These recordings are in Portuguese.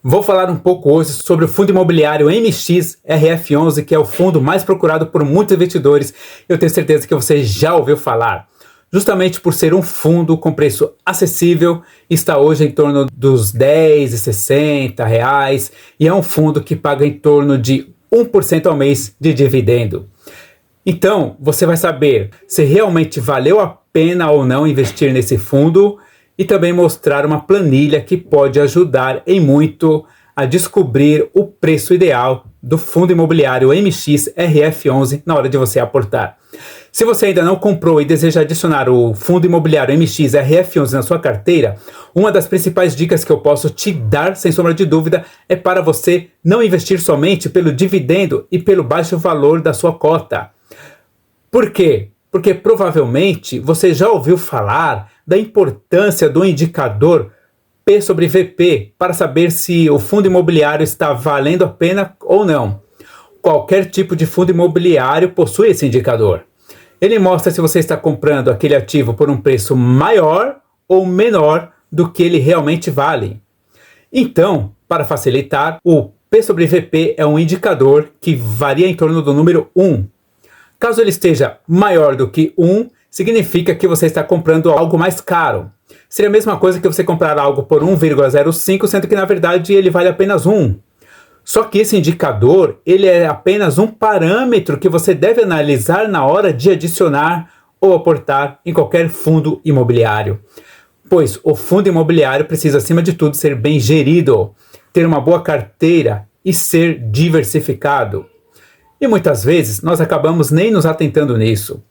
Vou falar um pouco hoje sobre o fundo imobiliário MXRF11, que é o fundo mais procurado por muitos investidores. Eu tenho certeza que você já ouviu falar. Justamente por ser um fundo com preço acessível, está hoje em torno dos R$10,60 e é um fundo que paga em torno de 1% ao mês de dividendo. Então, você vai saber se realmente valeu a pena ou não investir nesse fundo e também mostrar uma planilha que pode ajudar em muito a descobrir o preço ideal do fundo imobiliário MXRF11 na hora de você aportar. Se você ainda não comprou e deseja adicionar o fundo imobiliário MXRF11 na sua carteira, uma das principais dicas que eu posso te dar, sem sombra de dúvida, é para você não investir somente pelo dividendo e pelo baixo valor da sua cota. Por quê? Porque provavelmente você já ouviu falar da importância do indicador P sobre VP para saber se o fundo imobiliário está valendo a pena ou não. Qualquer tipo de fundo imobiliário possui esse indicador. Ele mostra se você está comprando aquele ativo por um preço maior ou menor do que ele realmente vale. Então, para facilitar, o P sobre VP é um indicador que varia em torno do número 1. Caso ele esteja maior do que 1, significa que você está comprando algo mais caro. Seria a mesma coisa que você comprar algo por 1,05, sendo que na verdade ele vale apenas 1. Só que esse indicador, ele é apenas um parâmetro que você deve analisar na hora de adicionar ou aportar em qualquer fundo imobiliário. Pois o fundo imobiliário precisa, acima de tudo, ser bem gerido, ter uma boa carteira e ser diversificado. E muitas vezes nós acabamos nem nos atentando nisso.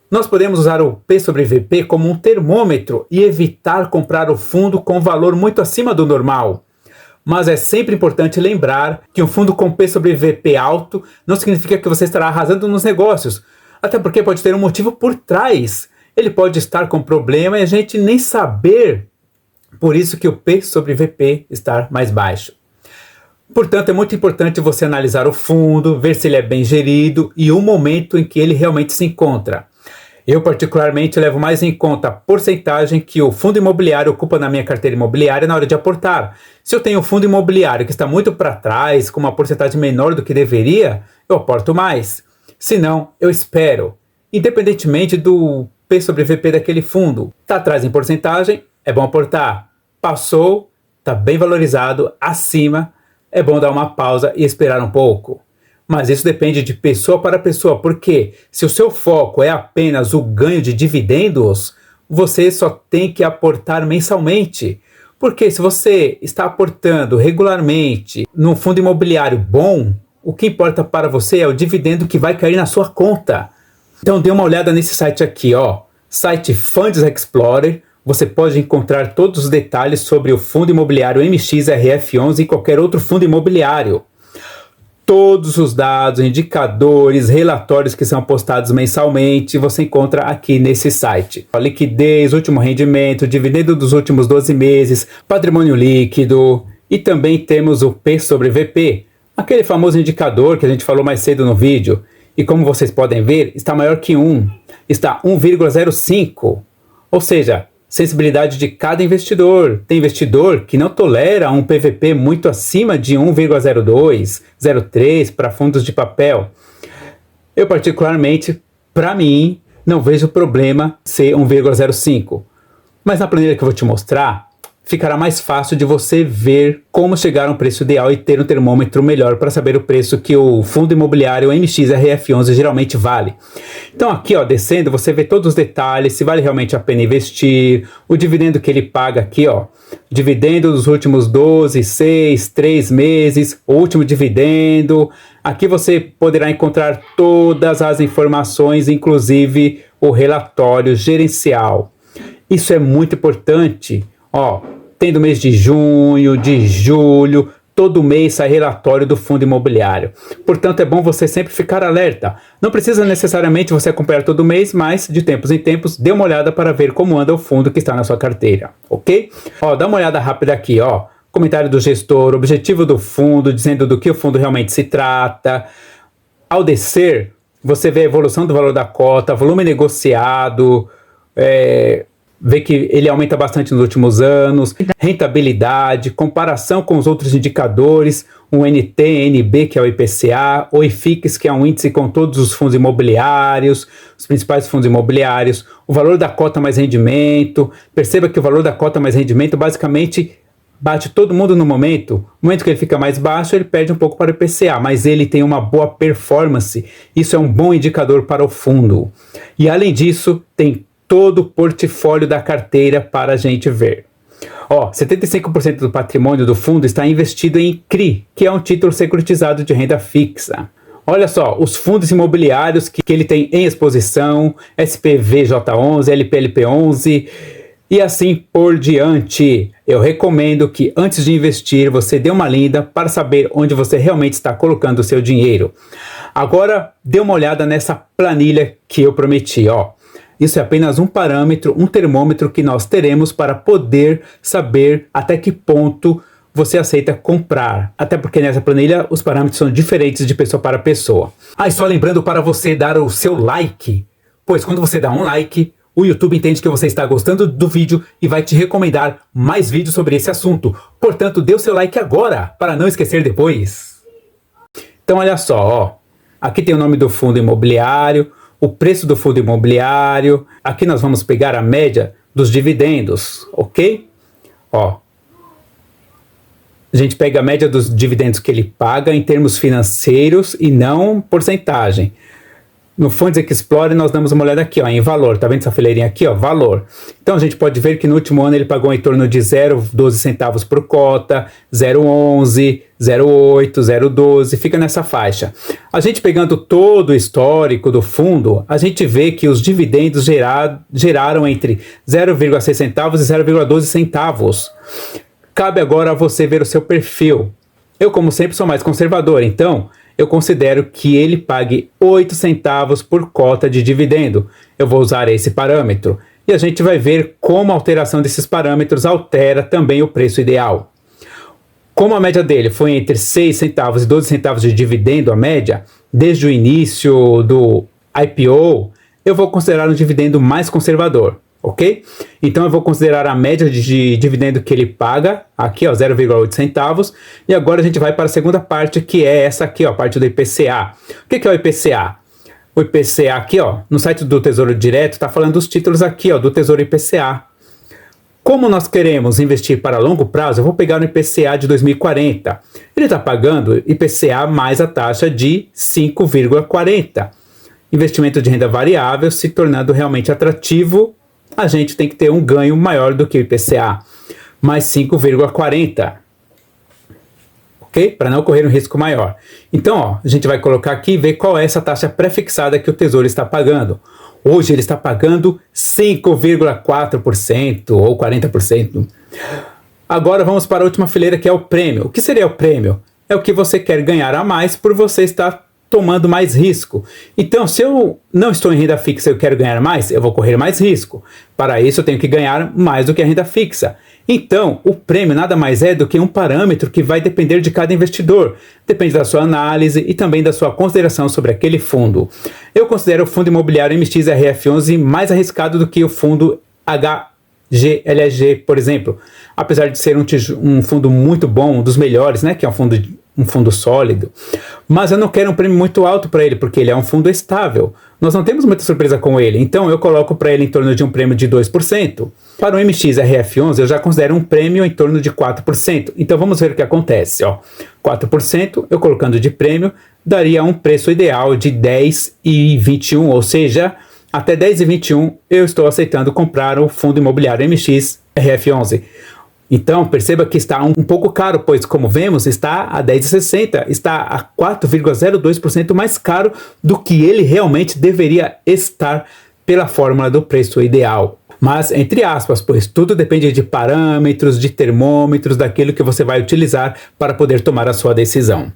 Nós podemos usar o P sobre VP como um termômetro e evitar comprar o fundo com valor muito acima do normal. Mas é sempre importante lembrar que um fundo com P sobre VP alto não significa que você estará arrasando nos negócios. Até porque pode ter um motivo por trás. Ele pode estar com problema e a gente nem saber. Por isso que o P sobre VP está mais baixo. Portanto, é muito importante você analisar o fundo, ver se ele é bem gerido e o momento em que ele realmente se encontra. Eu, particularmente, levo mais em conta a porcentagem que o fundo imobiliário ocupa na minha carteira imobiliária na hora de aportar. Se eu tenho um fundo imobiliário que está muito para trás, com uma porcentagem menor do que deveria, eu aporto mais. Se não, eu espero. Independentemente do P sobre VP daquele fundo. Está atrás em porcentagem, é bom aportar. Passou, está bem valorizado, acima, é bom dar uma pausa e esperar um pouco. Mas isso depende de pessoa para pessoa, porque se o seu foco é apenas o ganho de dividendos, você só tem que aportar mensalmente. Porque se você está aportando regularmente num fundo imobiliário bom, o que importa para você é o dividendo que vai cair na sua conta. Então dê uma olhada nesse site aqui, ó, site Funds Explorer. Você pode encontrar todos os detalhes sobre o fundo imobiliário MXRF11 e qualquer outro fundo imobiliário. Todos os dados, indicadores, relatórios que são postados mensalmente, você encontra aqui nesse site. A liquidez, último rendimento, dividendo dos últimos 12 meses, patrimônio líquido e também temos o P sobre VP, aquele famoso indicador que a gente falou mais cedo no vídeo. E como vocês podem ver, está maior que 1, está 1,05, ou seja, sensibilidade de cada investidor. Tem investidor que não tolera um PVP muito acima de 1,02, 0,3 para fundos de papel. Eu particularmente, para mim, não vejo problema ser 1,05. Mas na planilha que eu vou te mostrar, ficará mais fácil de você ver como chegar a um preço ideal e ter um termômetro melhor para saber o preço que o fundo imobiliário MXRF11 geralmente vale. Então aqui, ó, descendo, você vê todos os detalhes, se vale realmente a pena investir, o dividendo que ele paga aqui, ó, dividendo dos últimos 12, 6, 3 meses, o último dividendo. Aqui você poderá encontrar todas as informações, inclusive o relatório gerencial. Isso é muito importante, ó. Tem do mês de junho, de julho, todo mês sai relatório do fundo imobiliário. Portanto, é bom você sempre ficar alerta. Não precisa necessariamente você acompanhar todo mês, mas de tempos em tempos, dê uma olhada para ver como anda o fundo que está na sua carteira, ok? Ó, dá uma olhada rápida aqui, ó. Comentário do gestor, objetivo do fundo, dizendo do que o fundo realmente se trata. Ao descer, você vê a evolução do valor da cota, volume negociado, vê que ele aumenta bastante nos últimos anos, rentabilidade, comparação com os outros indicadores, o NT, NB, que é o IPCA, o IFIX, que é um índice com todos os fundos imobiliários, os principais fundos imobiliários, o valor da cota mais rendimento. Perceba que o valor da cota mais rendimento basicamente bate todo mundo no momento. No momento que ele fica mais baixo, ele perde um pouco para o IPCA, mas ele tem uma boa performance. Isso é um bom indicador para o fundo. E além disso, tem todo o portfólio da carteira para a gente ver. 75% do patrimônio do fundo está investido em CRI, que é um título securitizado de renda fixa. Olha só, os fundos imobiliários que ele tem em exposição, SPVJ11, LPLP11 e assim por diante. Eu recomendo que antes de investir você dê uma lida para saber onde você realmente está colocando o seu dinheiro. Agora dê uma olhada nessa planilha que eu prometi, Isso é apenas um parâmetro, um termômetro que nós teremos para poder saber até que ponto você aceita comprar. Até porque nessa planilha os parâmetros são diferentes de pessoa para pessoa. E só lembrando para você dar o seu like, pois quando você dá um like, o YouTube entende que você está gostando do vídeo e vai te recomendar mais vídeos sobre esse assunto. Portanto, dê o seu like agora, para não esquecer depois. Então olha só, aqui tem o nome do fundo imobiliário, o preço do fundo imobiliário. Aqui nós vamos pegar a média dos dividendos, ok? A gente pega a média dos dividendos que ele paga em termos financeiros e não porcentagem. No Funds Explorer nós damos uma olhada aqui, em valor. Tá vendo essa fileirinha aqui, valor. Então a gente pode ver que no último ano ele pagou em torno de 0,12 centavos por cota, 0,11, 0,8, 0,12, fica nessa faixa. A gente pegando todo o histórico do fundo, a gente vê que os dividendos geraram entre 0,6 centavos e 0,12 centavos. Cabe agora a você ver o seu perfil. Eu, como sempre, sou mais conservador, então eu considero que ele pague 8 centavos por cota de dividendo. Eu vou usar esse parâmetro. E a gente vai ver como a alteração desses parâmetros altera também o preço ideal. Como a média dele foi entre 6 centavos e 12 centavos de dividendo, a média, desde o início do IPO, eu vou considerar um dividendo mais conservador. Ok? Então eu vou considerar a média de dividendo que ele paga, aqui 0,8 centavos, e agora a gente vai para a segunda parte, que é essa aqui, a parte do IPCA. O que é o IPCA? O IPCA aqui, no site do Tesouro Direto, está falando dos títulos aqui, do Tesouro IPCA. Como nós queremos investir para longo prazo, eu vou pegar no IPCA de 2040. Ele está pagando IPCA mais a taxa de 5,40. Investimento de renda variável se tornando realmente atrativo, a gente tem que ter um ganho maior do que o IPCA, mais 5,40, ok? Para não correr um risco maior. Então, a gente vai colocar aqui e ver qual é essa taxa pré-fixada que o Tesouro está pagando. Hoje ele está pagando 5,4% ou 40%. Agora vamos para a última fileira, que é o prêmio. O que seria o prêmio? É o que você quer ganhar a mais por você estar tomando mais risco. Então, se eu não estou em renda fixa e eu quero ganhar mais, eu vou correr mais risco. Para isso, eu tenho que ganhar mais do que a renda fixa. Então, o prêmio nada mais é do que um parâmetro que vai depender de cada investidor. Depende da sua análise e também da sua consideração sobre aquele fundo. Eu considero o fundo imobiliário MXRF11 mais arriscado do que o fundo HGLG, por exemplo. Apesar de ser um fundo muito bom, um dos melhores, que é um fundo sólido, mas eu não quero um prêmio muito alto para ele, porque ele é um fundo estável. Nós não temos muita surpresa com ele, então eu coloco para ele em torno de um prêmio de 2%. Para o MXRF11 eu já considero um prêmio em torno de 4%. Então vamos ver o que acontece. 4% eu colocando de prêmio daria um preço ideal de 10,21, ou seja, até 10,21 eu estou aceitando comprar o fundo imobiliário MXRF11. Então, perceba que está um pouco caro, pois, como vemos, está a 10,60, está a 4,02% mais caro do que ele realmente deveria estar pela fórmula do preço ideal. Mas, entre aspas, pois tudo depende de parâmetros, de termômetros, daquilo que você vai utilizar para poder tomar a sua decisão.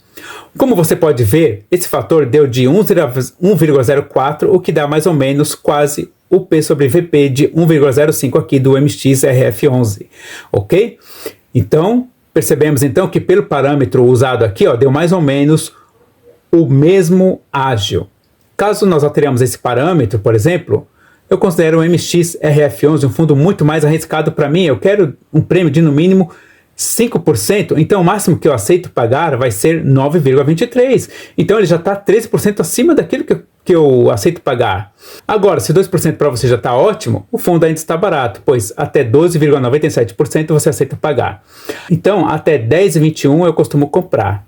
Como você pode ver, esse fator deu de 1,04, o que dá mais ou menos quase o P sobre VP de 1,05 aqui do MXRF11, ok? Então, percebemos então que pelo parâmetro usado aqui, deu mais ou menos o mesmo ágio. Caso nós alteremos esse parâmetro, por exemplo, eu considero o MXRF11 um fundo muito mais arriscado para mim. Eu quero um prêmio de no mínimo 5%, então o máximo que eu aceito pagar vai ser 9,23%. Então ele já está 13% acima daquilo que eu aceito pagar. Agora, se 2% para você já está ótimo, o fundo ainda está barato, pois até 12,97% você aceita pagar. Então, até 10,21% eu costumo comprar.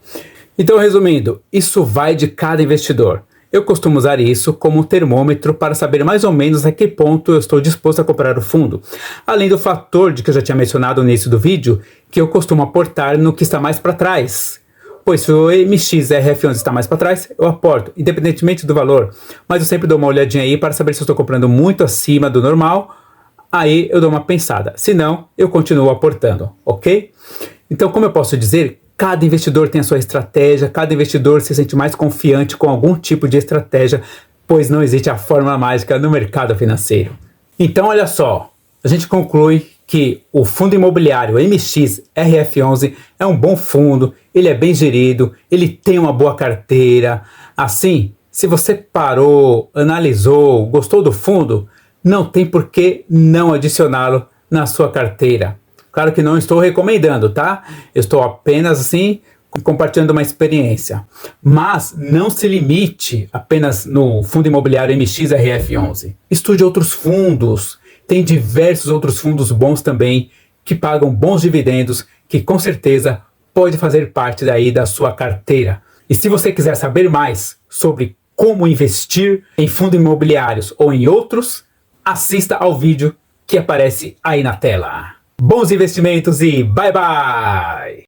Então, resumindo, isso vai de cada investidor. Eu costumo usar isso como um termômetro para saber mais ou menos a que ponto eu estou disposto a comprar o fundo. Além do fator de que eu já tinha mencionado no início do vídeo, que eu costumo aportar no que está mais para trás. Pois se o MXRF11 está mais para trás, eu aporto, independentemente do valor. Mas eu sempre dou uma olhadinha aí para saber se eu estou comprando muito acima do normal. Aí eu dou uma pensada. Se não, eu continuo aportando, ok? Então, como eu posso dizer, cada investidor tem a sua estratégia, cada investidor se sente mais confiante com algum tipo de estratégia, pois não existe a fórmula mágica no mercado financeiro. Então, olha só, a gente conclui que o fundo imobiliário MXRF11 é um bom fundo, ele é bem gerido, ele tem uma boa carteira. Assim, se você parou, analisou, gostou do fundo, não tem por que não adicioná-lo na sua carteira. Claro que não estou recomendando, tá? Eu estou apenas, assim, compartilhando uma experiência. Mas não se limite apenas no fundo imobiliário MXRF11. Estude outros fundos. Tem diversos outros fundos bons também, que pagam bons dividendos, que com certeza pode fazer parte daí da sua carteira. E se você quiser saber mais sobre como investir em fundos imobiliários ou em outros, assista ao vídeo que aparece aí na tela. Bons investimentos e bye bye!